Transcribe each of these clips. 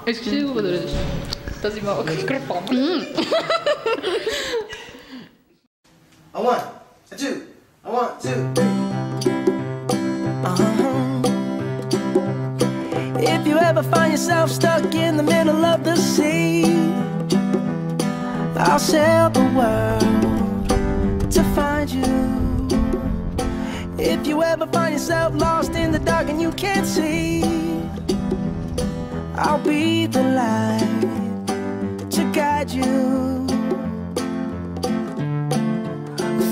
Искаш ли да го подредиш? Този малък микрофон. A one, a two, a one, two, three. If you ever find yourself stuck in the middle of the sea, I'll sail the world to find you. If you ever find yourself lost in the dark and you can't see, I'll be the light to guide you.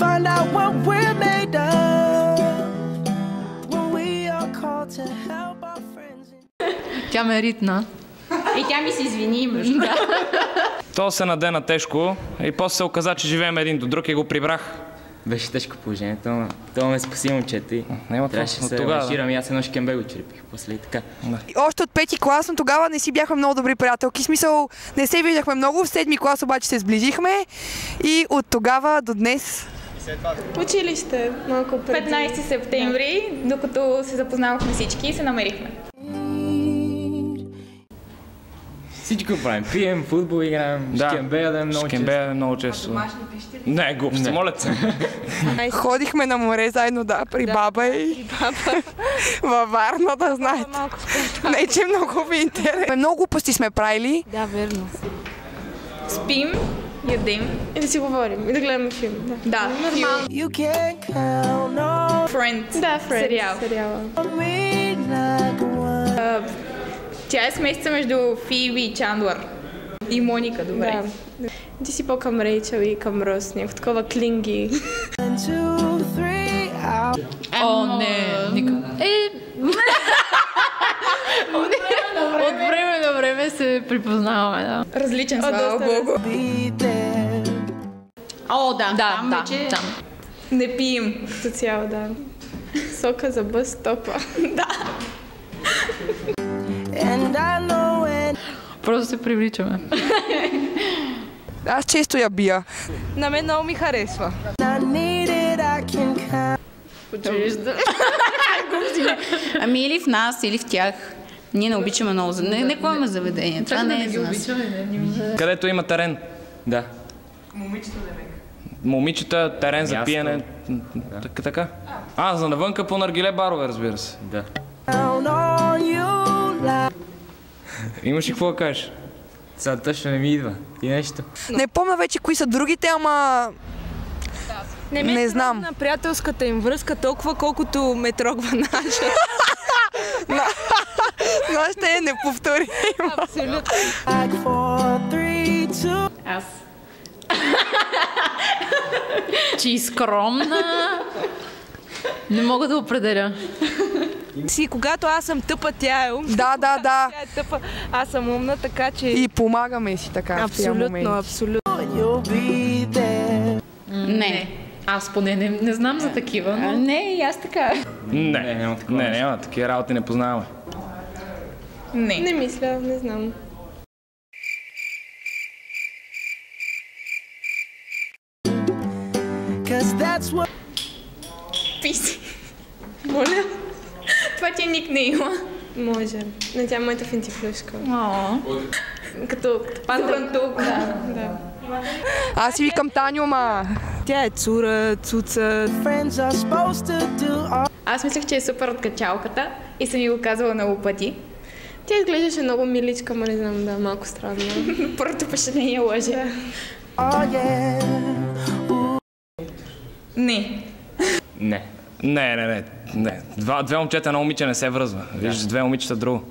Find out what we're made of when we are called to help our friends. Тя ме ритна. И тя ми се извини, между другото. То се надена тежко и после се оказа, че живеем един до друг и го прибрах. Беше тежко положението, но това ме спаси момчета и трябваше да се ангажирам и аз едно шкембе го черепих после и така. Още от 5-ти клас, но тогава не си бяхме много добри приятелки. В смисъл, не се виждахме много, в 7-ми клас обаче се сближихме и от тогава до днес. Училище, малко преди. 15 септември, докато се запознавахме всички и се намерихме. Всичко правим. Пием, футбол играем, шкембе ядем много често. Шкембе много често. Не, глупости, моля се. Ходихме на море заедно, да, при баба и във Варна, да знаете. Не, че много ви интересно. Много глупости сме правили. Да, верно. Спим, ядем и да си говорим и да гледаме филм. Да, нормално. Friends. Да, Friends. Сериала. Тя е смесица между Фиби и Чандлър. И Моника, добре. Да. Ти си по-към Рейчел и към Рос, някакво такова клинги. О, не, никак. От време на време се припознаваме, да. Различен, слава Богу. О, да, там вече. Не пием. Като цяло, да. Сока за бъс стопа. Да. Просто се привличаме. Аз често я бия. На мен много ми харесва. Ами или в нас, или в тях. Ние не обичаме много. Не ходим заведения. Това не е за нас. Където има терен. Да. Момичета, терен за пиене. Така. За навънка по наргиле барове, разбира се. Да. Имаш ли какво да кажеш? Сега точно не ми идва. И нещо. Не помня вече кои са другите, ама... Не знам. На приятелската им връзка толкова, колкото ме трогва наша. Нашата е неповторима. Абсолютно. Аз. Чи скромна. Не мога да определя. Когато аз съм тъпа, тя е умна. Да. Тя е тъпа, аз съм умна, така че... И помагаме си така в тия моменти. Абсолютно. Не. Аз поне не знам за такива, но... Не, и аз така. Няма такива работи не познаваме. Не мисля, не знам. Писи. Моля? Това ти е никнейма. Може. Не, тя е моята фентифлюшка. Като пантантук. Да. Аз си викам Таню, ма. Тя е цура, цуца. Аз мислех, че е супер от качалката и съм ми го казала много пъти. Тя изглеждаше много миличка, но не знам, да, малко странно. Първото впечатление лъже. Не. Две момчета, едно момиче не се връзва. Виж, две момичета друго.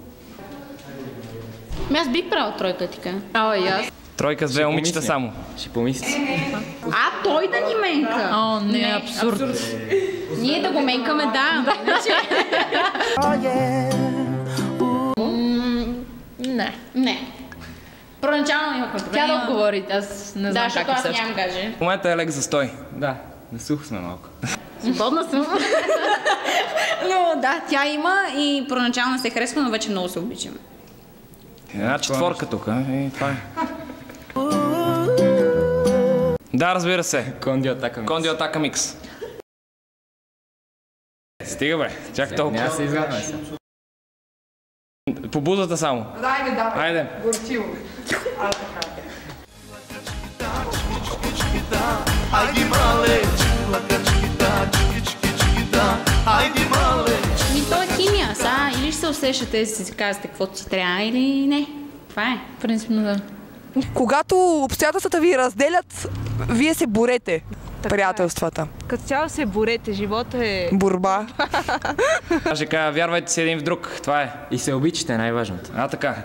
Аз бих правил тройка, така. И аз. Тройка с две момичета само. Ще помисля. Той да ни менка. Не, абсурд. Ние да го менкаме, да. Не. Първоначално имахме проблеми. Тя да отговори, аз не знам как е също. Да, защото аз нямам каже. В момента е лек застой. Да, насухо сме малко. Свободна съм. Но да, тя има и първоначално се харесва, но вече много се обичаме. Една четворка тук и това е. Да, разбира се. Кондио Атака Микс. Стига бе, чак толкова. Няма се изгадаме сега. По бузата само. Айде, давай. Айде. Горчиво. Айде мале, айде мале. То е химия, или ще се усещате да си казвате каквото си трябва, или не. Това е. Принципно да. Когато обстоятелствата ви разделят, вие се борете. Приятелствата. Като цяло се борете, живота е... Борба. Аз ще кажа, вярвайте си един в друг, това е. И се обичате, най-важното. Така.